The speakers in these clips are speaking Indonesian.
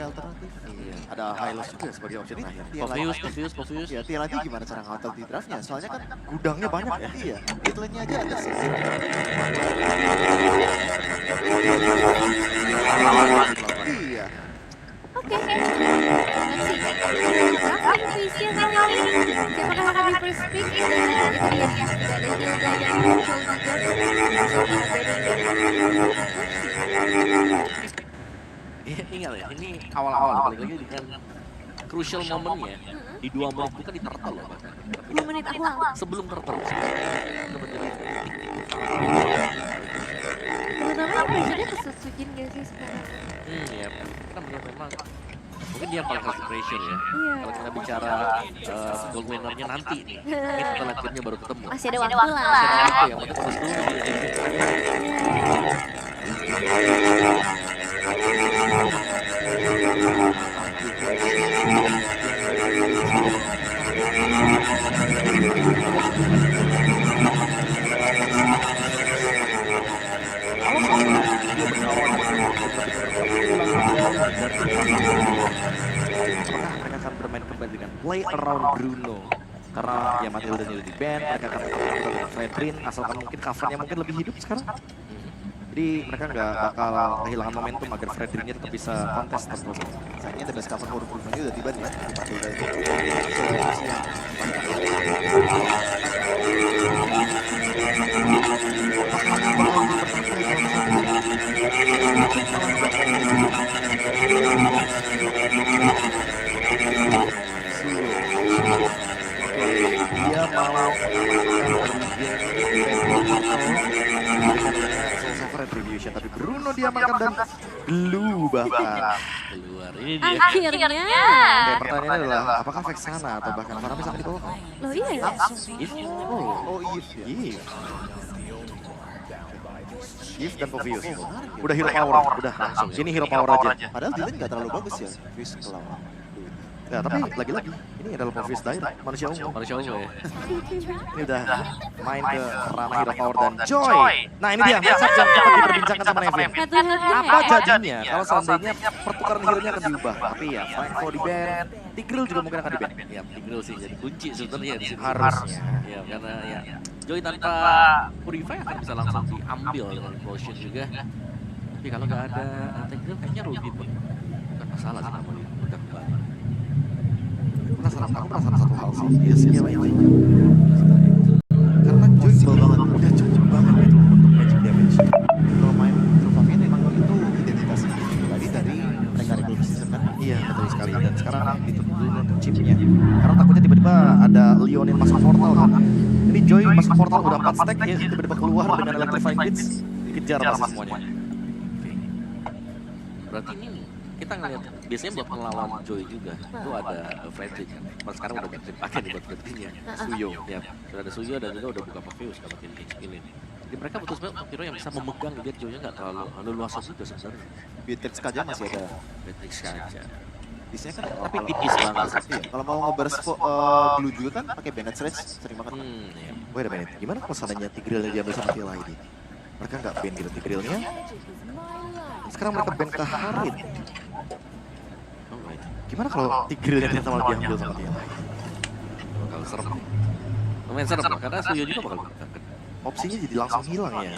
alternatif. Iya, ada Hylos juga sebagai opsi Ini terakhir. Povius. Ya, lagi gimana cara ngautal di draftnya? Soalnya kan Gudangnya banyak ya. iya, midlane-nya aja ada sih. Iya. Oke. Let's see. Draft Inquisition kali ini. Siapakah akan di first pick? Dan itu dia. Sudah ada Hilda yang muncul juga. Ingat ya, ini awal-awal balik lagi dengan crucial momennya di 2 menit bukan di turtle loh bahkan. 2 menit awal. Sebelum turtle. Terutama pressure-nya ke Sujin gak sih sekarang? Ya, kita melihat memang mungkin dia yang paling kasih pressure ya. Iya. Kalau kita bicara gold winner-nya nanti nih, ini setelah timnya baru ketemu. Masih ada waktu lah. Masih ada waktu yang penting terus dulu. Mereka akan bermain kembali dengan play around Bruno. Karena ya Matilda udah di band, mereka akan melakukan dengan Fredrin, asalkan mungkin covernya mungkin lebih hidup sekarang. Jadi mereka nggak bakal kehilangan momentum agar Fredrinnya tetap bisa kontes terus. Sayangnya the best cover for Bruno udah tiba nih ya. Di Matilda itu. Dia mau Retribution, tapi Bruno dia makan dan glue bahkan keluar. Ini dia. Akhirnya. Oke, pertanyaannya adalah apakah Vexana atau bahkan Faramis akan dibawa? Loh iya ya. If, Oh, If ya. If dan Povius. Udah hero power, udah langsung. Ini hero power aja. Padahal Dylan nggak terlalu bagus ya. Fizz kelawan. Ya, tapi lagi-lagi ini adalah Povius direct, manusia ungu. Manusia ungu ya. Ini udah main ke ranah hero power dan Joy. Nah ini dia, matchup yang sempat diperbincangkan sama Nevin. Apa jadinya kalau seandainya pertukaran hero-nya akan diubah? Tapi ya, Franco di ban, Tigreal juga mungkin akan di ban. Ya, Tigreal sih jadi kunci sebenarnya di sini. Harusnya. Ya, karena ya Joy tanpa Purify akan bisa langsung diambil dengan Implosion juga. Tapi kalau nggak ada Tigreal kayaknya Ruby pun bukan masalah sih namanya. Udah kembali. Aku penasaran satu hal sih, dia skill ini. Karena Joy jebel banget, udah cukup banget itu untuk magic damage. Kalau main True memang itu identitas pribadi dari mereka Rebel Season kan. Iya, betul sekali. Dan sekarang ditutup untuk chipnya. Karena takutnya tiba-tiba ada Leonin masuk portal kan. Ini Joy masuk portal udah 4 stack, ya tiba-tiba keluar dengan Electrifying Blitz. Dikejar pasti semuanya. Berarti ini kita ngeliat biasanya buat melawan Joy juga itu ada Fredrin kan. Sekarang udah banyak dipakai nih buat Fredrinnya. Suyo, ya sudah ada Suyo dan juga udah buka Povius kalau tim X-Pilin. Jadi mereka butuh sebenarnya hero yang bisa memegang biar Joy-nya nggak terlalu leluasa juga sebenarnya. Beatrix aja masih ada. Beatrix aja. Biasanya kan Tapi tipis banget. iya. Kalau mau ngeburst glue juga kan pakai Bennett Sledge sering banget. Iya. Wait a minute, gimana kalau seandainya Tigreal diambil sama Tila ini? Mereka nggak ban gitu Tigrealnya. Sekarang mereka ban ke Harit. Gimana kalau Tigrealnya ternyata malah diambil sama Tila? Bakal serem. Lumayan serem lah, karena Suyo juga bakal opsinya jadi langsung hilang ya.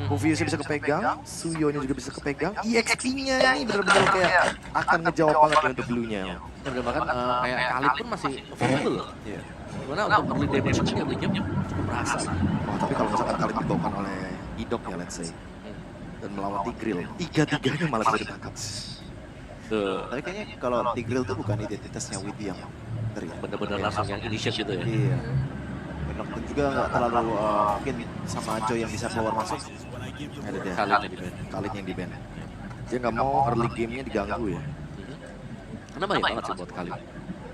Poviusnya bisa kepegang, Suyo-nya juga bisa kepegang, EXP-nya ini benar-benar kayak akan ngejawab banget ya untuk blue-nya. Ya bener bahkan kayak Khalid pun masih available. Iya. Gimana untuk early damage dia belinya cukup berasa. Wah tapi kalau misalkan Khalid dibawakan oleh Idok ya let's say. Dan melawan Tigreal, tiga-tiganya malah sudah ditangkap. Tapi kayaknya kalau Tigreal tuh bukan identitasnya Widi yang bener ya. Bener-bener langsung yang initiate gitu ya. Iya. Dan juga nggak terlalu mungkin sama Joy yang bisa keluar masuk. Ada dia, Khalid yang di ban. Dia nggak mau early game-nya diganggu ya. Karena banyak banget sih buat Khalid.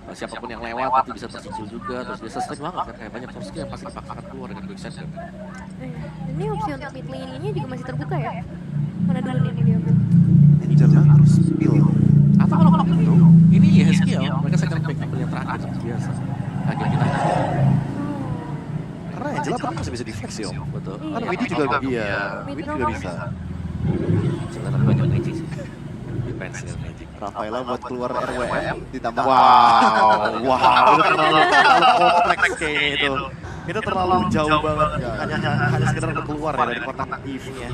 Siapapun yang lewat nanti bisa tersicil juga, terus dia sustain banget kan. Kayak banyak force yang pasti dipaksakan keluar dengan quicksand kan. Ini opsi untuk mid lane-nya juga masih terbuka ya? Mana dulu nih diambil? Angela terus Bill. Atau kalau gitu, ini ya skill. Mereka second back ambil yang terakhir seperti biasa. Kaget kita. Karena Angela kan masih bisa di flex ya, betul. Kan Widi juga iya, Widi juga bisa. Sebenarnya banyak magic sih. Depend. defense ya Magic. Rafaela buat keluar RWM ditambah wow, itu terlalu kompleks kayaknya itu. Itu terlalu jauh banget. Hanya sekedar untuk keluar ya dari kotak Eve-nya.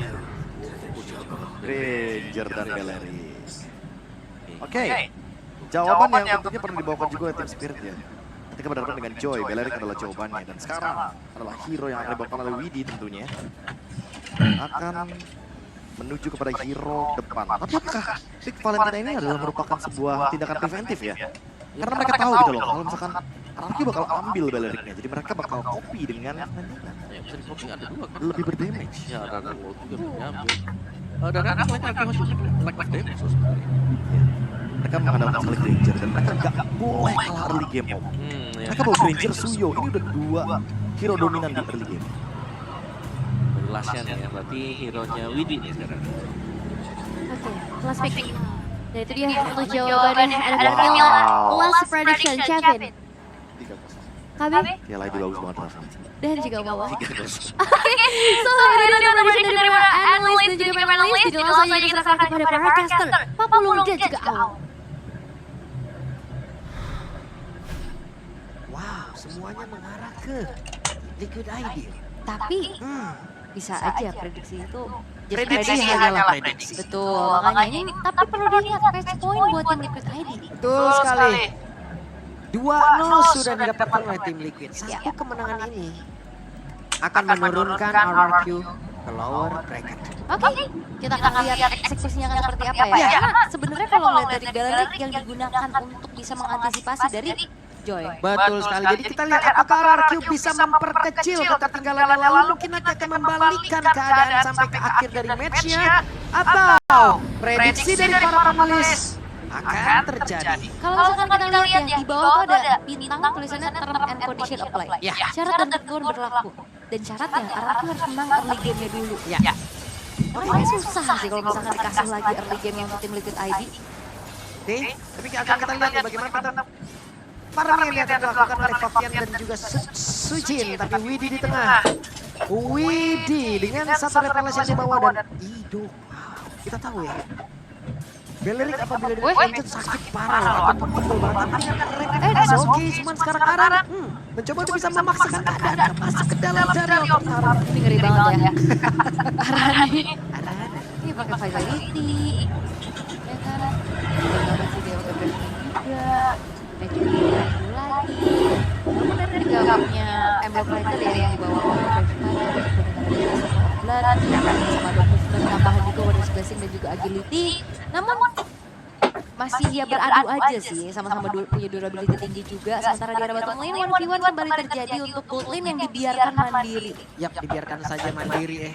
Ranger dan Beleris. Oke. Jawaban yang tentunya pernah dibawakan juga oleh tim Spirit ya. Ketika berhadapan dengan Joy, Belerik adalah jawabannya. Dan sekarang adalah hero yang akan dibawakan oleh Widi tentunya. Akan menuju kepada hero depan. Tapi apakah pick Valentina ini adalah merupakan sebuah tindakan preventif ya? Karena mereka tahu gitu loh, kalau misalkan Rarky bakal ambil Beleriknya, jadi mereka bakal copy dengan Valentina. Ya bisa di copy ada 2 kan. Lebih berdamage. Ya ada wall juga bisa diambil. Dan ada mereka masuk like damage sebenarnya. Mereka mengandalkan sekali Granger dan mereka nggak boleh kalah early game om. Ya. Mereka bawa Granger, Suyo, ini udah 2 hero dominan di early game. Lastnya nih ya, berarti hero-nya Widi nih sekarang. Oke, last pick. Dan itu dia untuk jawabannya. Ada Mila, last prediction, Kevin. 3-0. KB, Ya lagi bagus banget rasanya. dan juga Wawa. 3-0. Oke, so ini dia prediction dari para analis dan juga panelis. Jadi langsung aja kita serahkan kepada para caster, Papulung dan juga Al. Wow, semuanya mengarah ke Liquid ID. Tapi bisa aja prediksi itu jadi Prediksi hanyalah prediksi. Betul, makanya ini tapi perlu dilihat match point buat tim Liquid ID. Betul sekali. 2-0 sudah didapatkan oleh tim Liquid. Satu kemenangan ini akan menurunkan RRQ ke lower bracket. Oke, kita akan lihat eksekusinya akan seperti apa ya. Karena sebenarnya kalau lihat dari Belerik yang digunakan untuk bisa mengantisipasi dari Joy. Betul sekali. Jadi kita lihat apakah RRQ bisa memperkecil ketertinggalan lalu mungkin nanti akan membalikkan keadaan sampai ke akhir dari matchnya atau prediksi dari para panelis akan terjadi. Kalau misalkan kita lihat ya, di bawah tuh ada bintang tulisannya term and condition apply. Ya. Syarat dan ketentuan berlaku. Dan syaratnya RRQ harus menang early game-nya dulu. Ya. Makanya susah sih kalau misalkan dikasih lagi early game untuk tim Liquid ID. Oke, tapi akan kita lihat ya bagaimana tetap para yang akan dilakukan oleh Fabian dan juga Sujin, tapi Widi di tengah. Widi dengan satu repellation di bawah dan hidup. Kita tahu ya. Belerik apabila dipencet sakit parah atau pukul banget. Oke, cuman sekarang Aran mencoba untuk bisa memaksakan keadaan masuk ke dalam jaring pertarungan. Ini ngeri banget ya. Arani. Aran. Ini pakai Vitality. Ya kan? Masih dia udah berani juga. Match lagi. Namun dari gabungnya Emblem Fighter ya yang dibawa oleh Blood sama 20 tambahan juga Warriors Blessing dan juga Agility. Namun masih ya beradu aja sih, sama-sama punya durability tinggi juga. Sementara di arah bottom lane 1v1 kembali terjadi untuk gold lane yang dibiarkan mandiri. Yap, dibiarkan saja mandiri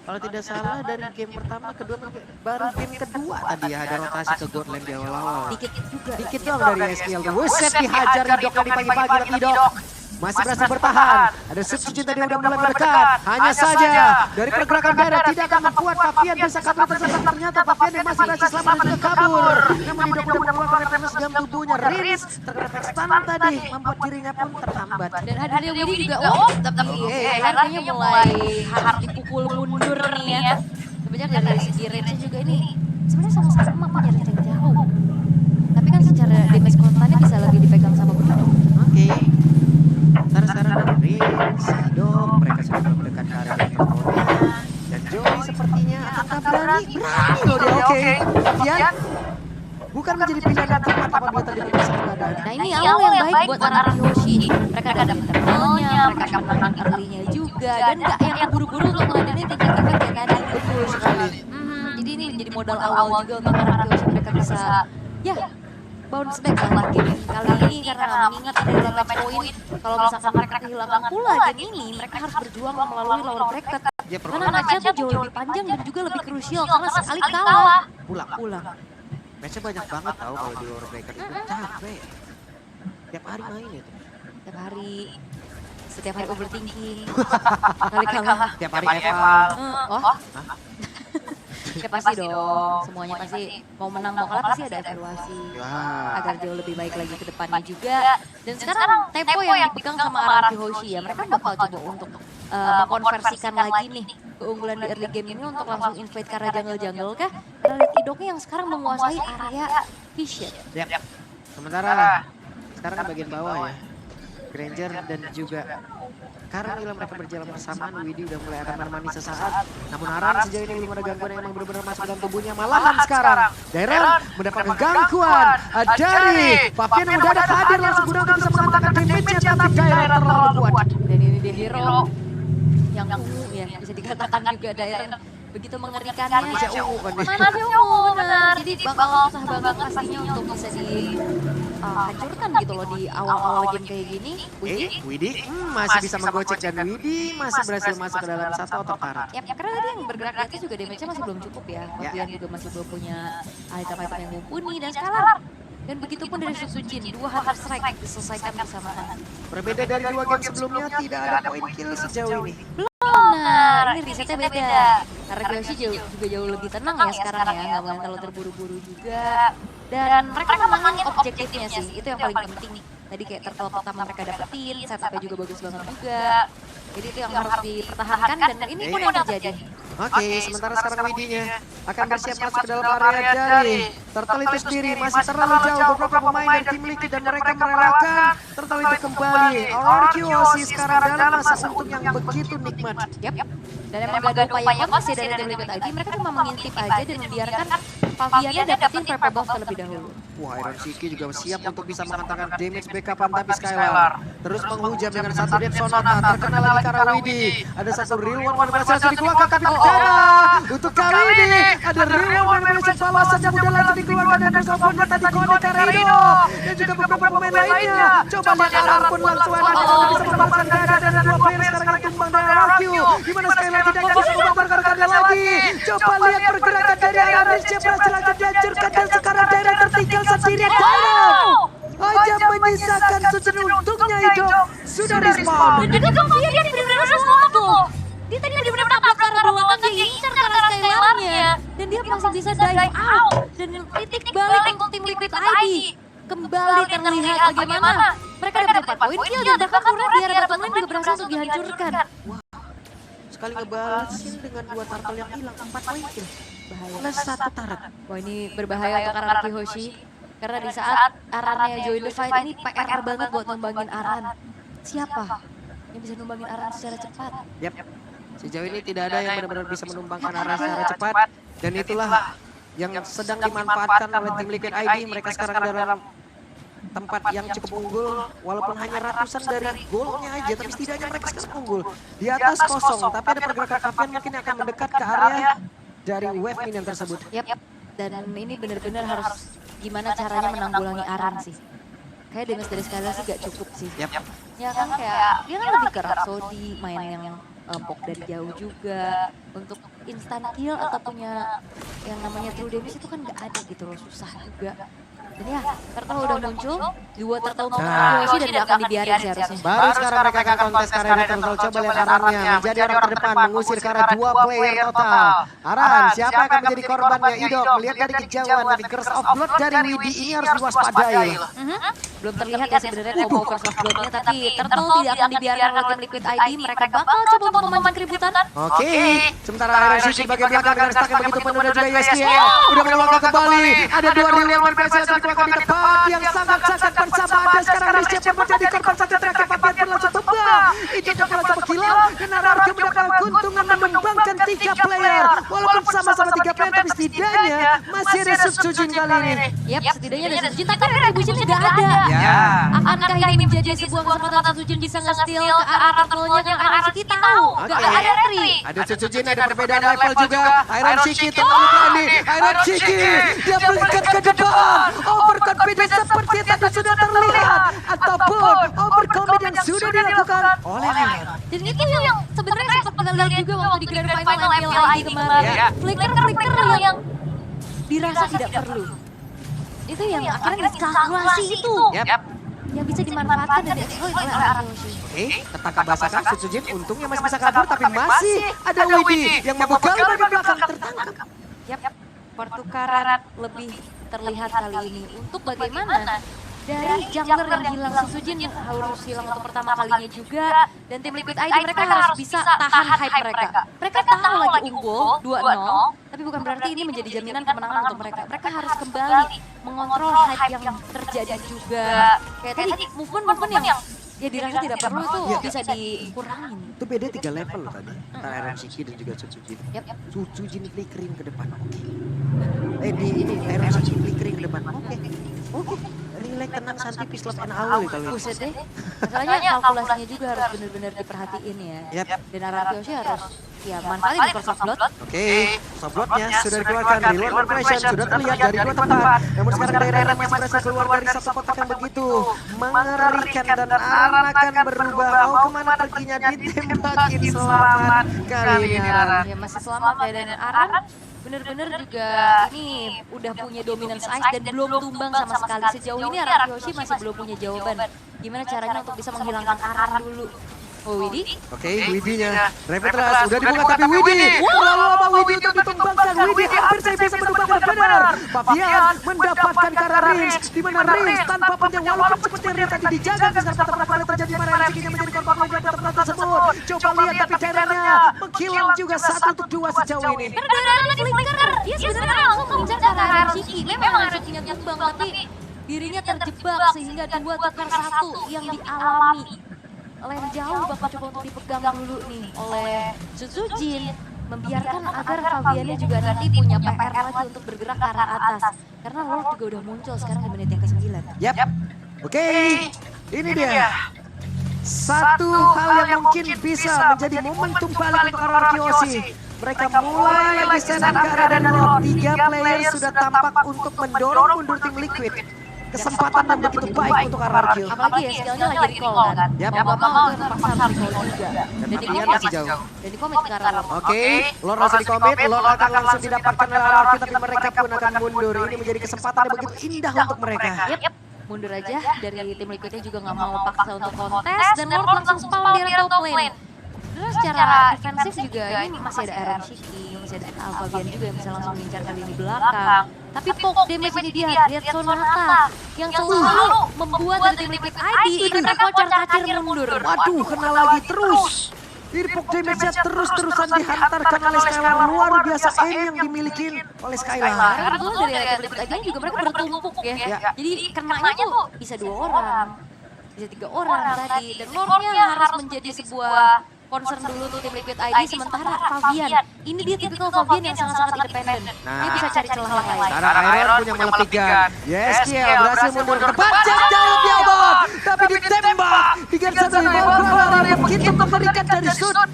Kalau tidak salah dari game pertama, kedua, baru game kedua tadi ya ada rotasi ke gold lane di awal-awal. Dikit juga. Dikit dong dari SPL tuh. Buset dihajar Dok tadi pagi-pagi tapi Dok masih berhasil bertahan. Ada substitusi tadi udah mulai mendekat. Hanya saja dari pergerakan daerah tidak akan membuat Fabian bisa kabur tersesat. Ternyata Fabian yang masih berhasil selamat dan kabur. Namun di Dok udah mengeluarkan referensi dalam tubuhnya. Riris terkena efek stun tadi membuat dirinya pun terhambat. Dan hadirnya Widi juga, tapi kayaknya mulai harus dipukul mundur nih ya. Sebenarnya dari segi range juga ini sebenarnya sama-sama punya range yang jauh. Tapi kan secara damage konstannya bisa lebih dipegang sama Bruno. Oke. Sekarang ada Riris, Dok, mereka sudah mendekat ke area pertahanan. Dan Joy sepertinya akan berani loh dia. Oke. Fabian bukan menjadi pilihan yang tepat apabila terjadi masalah keadaan. Nah ini awal yang baik buat anak Yoshi. Mereka dapat termalnya, mereka menang early-nya juga. Dan gak yang terburu-buru untuk meladenin tingkat-tingkat kayak tadi. Betul sekali. Jadi ini menjadi modal awal juga untuk anak Yoshi. Mereka bisa, ya bounce back lah game kali ini. Karena mengingat ada dalam match point. Kalau misalkan mereka kehilangan pula game ini, mereka harus berjuang melalui lawan bracket. Karena match-nya tuh jauh lebih panjang dan juga lebih krusial. Karena sekali kalah, pulang. Matchnya banyak banget tau kalau di lower bracket itu capek. Tiap hari main itu. Setiap hari overthinking. Kali kalah. Tiap hari eval. Ya pasti dong, semuanya pasti mau menang mau kalah pasti ada evaluasi agar jauh lebih baik lagi ke depannya juga. Dan sekarang tempo yang dipegang sama Araki Hoshi ya, mereka bakal coba untuk mengkonversikan lagi nih keunggulan di early game ini untuk langsung invade ke arah jungle-jungle kah? Kita lihat Idoknya yang sekarang menguasai area Vision. Yap. Sementara sekarang di bagian bawah ya. Granger dan juga Karmila mereka berjalan bersamaan. Widi udah mulai akan menemani sesaat. Namun Aran sejauh ini belum ada gangguan yang emang benar-benar masuk dalam tubuhnya. Malahan sekarang Dairon mendapatkan gangguan dari Fabian yang mendadak hadir langsung guna untuk bisa mengatakan damage-nya. Tapi Dairon terlalu kuat. Dan ini dia hero yang ungu ya, bisa dikatakan juga Dairon begitu mengerikannya. Manusia ungu kan dia. Manusia ungu benar. Jadi bakal susah banget pastinya untuk bisa dihancurkan gitu loh di awal-awal game kayak gini. Widi masih bisa menggocek dan Widi masih berhasil masuk ke dalam satu otot karat. Ya, karena tadi yang bergerak di atas juga damage-nya masih belum cukup ya. Fabian juga masih belum punya item-item yang mumpuni dan Scalar. Dan begitu pun dari Sujin, 2 Hunter Strike diselesaikan bersamaan. Berbeda dari 2 game sebelumnya, tidak ada poin kill sejauh ini. Benar, ini risetnya beda. Karena Kyoshi juga jauh lebih tenang ya sekarang ya, nggak boleh terlalu terburu-buru juga. Dan mereka menangani objektifnya sih, itu yang paling penting. Tadi kayak turtle pertama mereka dapetin, setupnya juga bagus banget juga. Jadi itu yang harus dipertahankan dan ini pun yang terjadi. Oke, sementara sekarang Widinya akan bersiap masuk ke dalam area dari Turtle itu sendiri. Masih terlalu jauh beberapa pemain dari tim Liquid dan mereka merelakan Turtle itu kembali. Arkeosi sekarang dalam masa untung yang begitu nikmat. Yap. Dan emang gak ada upaya kontes dari tim Liquid ID, mereka cuma mengintip aja dan membiarkan Fabiannya dapetin purple buff terlebih dahulu. Wah, Iron Shiki juga siap untuk bisa mengatakan damage backupan tapi Skylar terus menghujam dengan satu death sonata. Terkena lagi karena Widi. Ada satu real one berhasil dikeluarkan tapi terkena. Untuk kali ini ada real one manipulation balasan yang udah langsung dikeluarkan dan bersambungnya tadi Kone Terreno dan juga beberapa pemain lainnya. Coba lihat Aran pun langsung ada bisa membalaskan dada dan 2 player sekarang yang tumbang dari Rakyu. Gimana Skylar tidak bisa membalaskan rekannya lagi. Coba lihat pergerakan dari Aran dan siapa berhasil dihancurkan dan sekarang Dairon tertinggal sendirian. Dairon hanya menyisakan Sujin untungnya itu sudah respawn. Dan juga Fabian dia benar-benar semua tuh. Dia tadi benar-benar tabrak ke arah belakang dia incar ke arah Skylarnya. Dan dia masih bisa dive out. Dan titik balik untuk tim Liquid ID. Kembali terlihat bagaimana mereka dapat 4 poin kill dan bahkan Murad di area bottom lane juga berhasil untuk dihancurkan. Sekali ngebalasin dengan 2 turtle yang hilang 4 poin kill. Bahaya. Plus 1 turret. Wah, ini berbahaya untuk arah Kihoshi. Karena di saat Arannya join the fight ini PR banget buat numbangin Aran. Siapa yang bisa numbangin Aran secara cepat? Yap. Sejauh ini tidak ada yang benar-benar bisa menumbangkan Aran secara cepat. Dan itulah yang sedang dimanfaatkan oleh tim Liquid ID. Mereka sekarang dalam tempat yang cukup unggul. Walaupun hanya ratusan dari golnya aja, tapi setidaknya mereka sekarang unggul. Di atas kosong, tapi ada pergerakan Fabian mungkin akan mendekat ke area dari wave minion tersebut. Yap. Dan ini benar-benar harus gimana caranya menanggulangi Aran sih. Kayak damage dari Skylar sih gak cukup sih. Yap. Ya kan kayak dia kan lebih ke Rhapsody, main yang pok dari jauh juga. Untuk instant kill atau punya yang namanya true damage itu kan gak ada gitu loh, susah juga. Dan ya, Turtle udah muncul, 2 Turtle untuk Kyoshi dan gak akan dibiarin sih harusnya. Baru sekarang mereka akan kontes karena Turtle. Coba lihat Arannya menjadi orang terdepan, mengusir karena 2 player total. Aran, siapa yang akan menjadi korbannya? Idok, melihat dari kejauhan, dari Curse of Blood dari Widi ini harus diwaspadai. Belum terlihat ya sebenarnya combo Curse of Blood-nya, tapi Turtle tidak akan dibiarkan oleh tim Liquid ID. Mereka bakal coba untuk memancing keributan. Oke, sementara Iron Shiki bagian belakang dengan stack yang begitu penuh dan juga YSKL udah mengeluarkan kembali. Ada 2 real one berhasil dikeluarkan di tempat yang sangat-sangat bersamaan dan sekarang Rizky yang menjadi korban satu terakhir Fabian berlangsung tumbang. Itu dapat langsung kill dan Ararke mendapatkan keuntungan menumbangkan 3 player. Walaupun sama-sama 3 player tapi setidaknya masih ada Sujin kali ini. Yap, setidaknya ada Sujin, tapi retribution nggak ada. Ya. Akankah ini menjadi sebuah kesempatan Sujin bisa nge-steal ke arah Turtle-nya kan arah Shiki tahu. Gak ada tri. Ada Sujin, ada perbedaan level juga. Iron Shiki terlalu berani. Iron Shiki, dia melingkar ke depan. Overconfidence seperti tadi sudah terlihat. Ataupun overcommit yang sudah dilakukan oleh Leon. Dan itu yang sebenarnya sempat kita lihat juga waktu di Grand Final MPLID kemarin. Flicker yang dirasa tidak perlu. Itu yang akhirnya diskalkulasi itu. Yap. Yang bisa dimanfaatkan dan dieksploit oleh Aryoshi. Oke, tertangkap basahkan Sujin untungnya masih bisa kabur tapi masih ada Widi yang memukul bagian belakang tertangkap. Yap, pertukaran lebih terlihat kali ini untuk bagaimana dari jungler yang hilang. Sujin harus hilang untuk pertama kalinya juga. Dan tim Liquid ID mereka harus bisa tahan hype mereka. Mereka tahu lagi unggul 2-0, tapi bukan berarti ini menjadi jaminan kemenangan untuk mereka. Mereka harus kembali mengontrol hype yang terjadi juga. Kayak tadi movement yang ya dirasa tidak perlu itu bisa dikurangin. Itu beda 3 level loh tadi. Antara RMCK dan juga Sujin. Sujin flickering ke depan. Ini RMCK flickering ke depan. Oke. Relax, tenang, santai, peace, love, and all kalau Buset deh. Masalahnya kalkulasinya juga harus benar-benar diperhatiin ya. Dan Ararkyoshi harus ya manfaatin di First Blood. Oke, Soblotnya sudah dikeluarkan, reload operation sudah terlihat dari 2 tempat. Namun sekarang daerah masih berhasil keluar dari satu kotak yang begitu mengerikan dan Aran akan berubah. Mau kemana perginya, ditembakin. Selamat kali ini Aran. Ya masih selamat ya, dan Aran bener-bener juga ini udah punya dominance ice dan belum tumbang sama sekali. Sejauh ini Ararkyoshi masih belum punya jawaban. Gimana caranya untuk bisa menghilangkan Aran dulu. Oh Widi? Oke, Widinya. Repeteras udah dibuka tapi Widi. Lalu apa Widi untuk ditumbangkan? Widi hampir saya bisa menumbangkan benar. Fabian mendapatkan ke arah Rins. Di mana Rins tanpa panjang walaupun seperti yang tadi dijaga besar pada terjadi marah rezekinya menjadi korban pertempuran tersebut. Coba lihat tapi daerahnya menghilang juga 1 untuk 2 sejauh ini. Karena daerahnya flicker, dia sebenarnya langsung mengejar ke arah Ararkyoshi. Memang Ararkyoshi tumbang tapi dirinya terjebak sehingga 2 tukar 1 yang dialami. Lane jauh bakal coba untuk dipegang dulu nih oleh Sujin, membiarkan agar Fabiannya juga nanti punya PR lagi untuk bergerak ke arah atas. Karena Lord juga udah muncul sekarang di menit yang ke-9. Oke, ini dia. Satu hal yang mungkin bisa menjadi momentum balik untuk Ararkyoshi. Mereka mulai lagi senang ke arah dan Lord. 3 player sudah tampak untuk mendorong mundur tim Liquid. Kesempatan yang begitu baik untuk Ararkyo. Apalagi ya skillnya lagi recall kan. Mau gak mau terpaksa recall juga. Dan di komit masih jauh. Dan di komit ke arah Lord. Oke, Lord langsung di komit, Lord akan langsung didapatkan oleh Ararkyo, tapi mereka pun akan mundur. Ini menjadi kesempatan yang begitu indah untuk mereka. Mundur aja dari tim Liquidnya juga gak mau paksa untuk kontes. Dan Lord langsung spawn di area top lane. Terus secara defensif juga ini masih ada RMCK, masih ada Alphabian juga yang bisa langsung mengincar kali di belakang. Tapi poke damage ini dia, lihat Sonata yang selalu membuat dari tim Liquid ID ini kocar-kacir mundur. Waduh, kena lagi terus. Ini poke damage-nya terus-terusan dihantarkan oleh Skylar. Luar biasa aim yang dimiliki oleh Skylar. Karena kebetulan dari tim Liquid ID juga mereka bertumpuk ya. Jadi kenanya tuh bisa 2 orang, bisa 3 orang tadi. Dan Lordnya harus menjadi sebuah concern dulu tuh tim Liquid ID. Sementara Fabian, ini dia tipikal Fabian yang sangat-sangat independen. Dia bisa cari celah lain. Sekarang Iron punya melepikan. Yes, dia berhasil mundur ke depan. Jauh dia bot, tapi ditembak. Dengan satu bola yang begitu mengerikan dari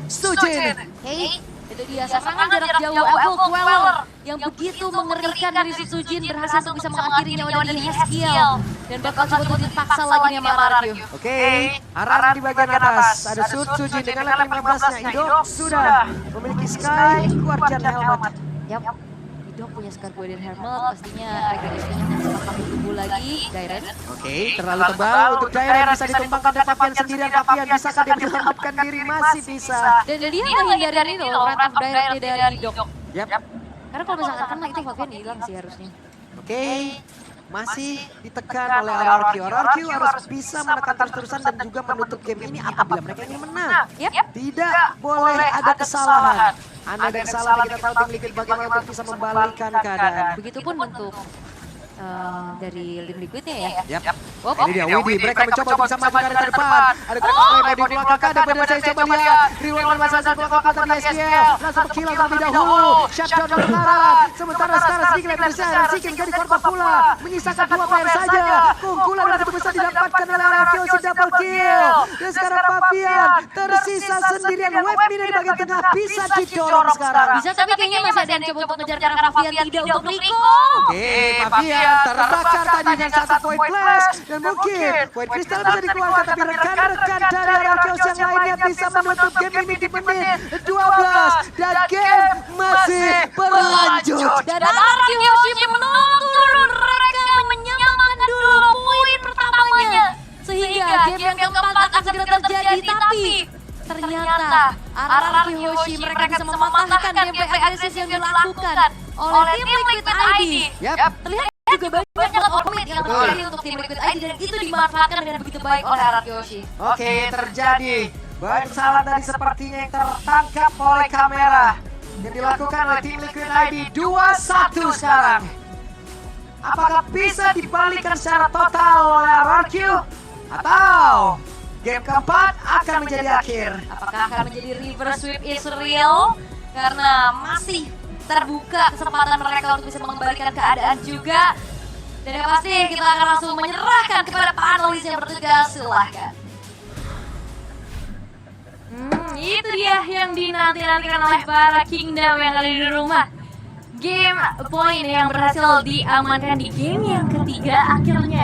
Sujin. Hey, itu dia serangan jarak jauh Evil Queller yang begitu mengerikan dari Sujin, berhasil untuk bisa mengakhiri nyawa dari Heskiel. Dan bakal coba untuk dipaksa lagi nih sama Ararkyo. Oke, Aran di bagian atas. Ada Sujin dengan level 15-nya. Ido sudah memiliki Sky Guardian Helmet. Ido punya Sky Guardian Helmet, pastinya regenerasinya akan tumbuh lagi. Dairen. Oke, terlalu tebal untuk Dairen, bisa ditumbangkan dan Fabian sendirian. Fabian bisakah dia menyelamatkan diri? Masih bisa. Dan dia menghindari itu, Wrath of Dairen dari Dok. Yap. Karena kalau misalkan kena itu Fabian hilang sih harusnya. Oke, masih ditekan oleh Ararkyo. Ararkyo harus bisa menekan terus-terusan dan juga menutup game ini apabila mereka ingin menang. Tidak boleh ada kesalahan. Anda ada kesalahan, kita tahu tim Liquid bagaimana untuk bisa membalikkan keadaan. Begitupun untuk dari tim Liquidnya ya. Ini dia Widi, mereka mencoba untuk bisa maju ke arah depan. Ada Greg Okley mau di belakang, ada benar saya coba lihat. Riwan masih di belakang tapi SPL. Langsung kill terlebih dahulu. Shutdown dari Aran. Sementara sekarang Sikin yang bersama, Sikin menjadi korban pula. Menyisakan 2 player saja. Keunggulan yang bisa didapatkan oleh Ararkyo, double kill. Dan sekarang Fabian tersisa sendirian. Webmin di bagian tengah bisa didorong sekarang. Bisa tapi kayaknya masih ada yang coba untuk ngejar ke arah Fabian, tidak untuk Rico. Oke, Fabian terbakar tadi dengan 1 point flash. Dan mungkin poin kristal bisa dikeluarkan, tapi rekan-rekan dari Ararkyo yang lainnya bisa menutup game ini di menit 12. Dan game masih berlanjut. Dan Ararkyo menurun, mereka menyamakan dulu poin pertamanya. Sehingga game yang keempat akan segera terjadi, tapi ternyata Ararkyo mereka bisa mematahkan gameplay agresif yang dilakukan oleh tim Liquid ID. Terlihat juga banyak banyak komit yang terjadi untuk tim Liquid ID dan itu dimanfaatkan dengan begitu baik oleh Arakyoshi. Oke, terjadi banyak kesalahan tadi sepertinya yang tertangkap oleh kamera yang dilakukan oleh tim Liquid ID 2-1 sekarang. Apakah bisa dibalikan secara total oleh RRQ atau game keempat akan menjadi akhir? Apakah akan menjadi reverse sweep is real? Karena masih terbuka kesempatan mereka untuk bisa mengembalikan keadaan juga. Dan yang pasti kita akan langsung menyerahkan kepada panelis yang bertugas. Silahkan. Itu dia yang dinanti-nantikan oleh para Kingdom yang ada di rumah. Game point yang berhasil diamankan di game yang ketiga akhirnya.